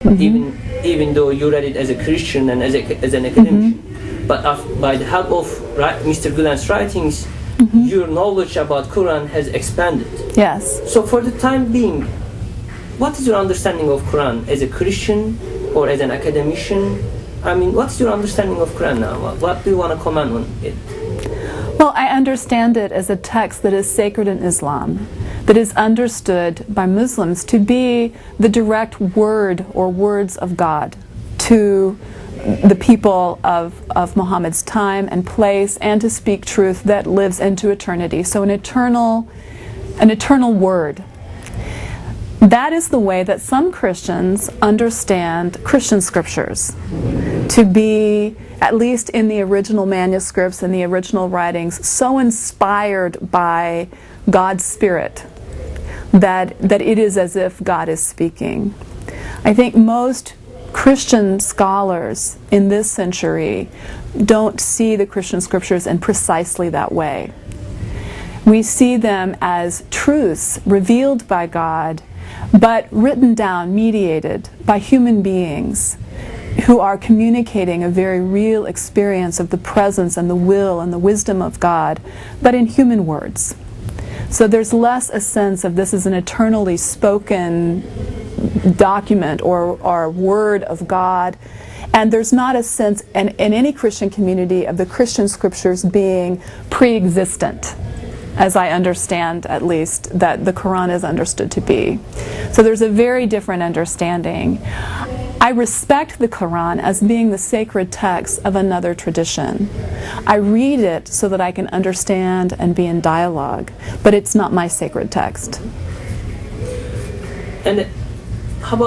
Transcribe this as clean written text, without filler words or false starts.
even though you read it as a Christian and as an academic. But by the help of Mr. Gulen's writings, your knowledge about Quran has expanded. Yes. So for the time being, what is your understanding of Quran as a Christian or as an academician? I mean, what's your understanding of Quran now? What do you want to comment on it? Well, I understand it as a text that is sacred in Islam, that is understood by Muslims to be the direct word or words of God to the people of Muhammad's time and place, and to speak truth that lives into eternity. So an eternal word. That is the way that some Christians understand Christian scriptures, to be, at least in the original manuscripts and the original writings, so inspired by God's Spirit that it is as if God is speaking. I think most Christian scholars in this century don't see the Christian scriptures in precisely that way. We see them as truths revealed by God, but written down, mediated by human beings who are communicating a very real experience of the presence and the will and the wisdom of God, but in human words. So there's less a sense of this is an eternally spoken document or word of God, and there's not a sense in any Christian community of the Christian scriptures being pre-existent, as I understand, at least, that the Quran is understood to be. So there's a very different understanding. I respect the Quran as being the sacred text of another tradition. I read it so that I can understand and be in dialogue, but it's not my sacred text. And how about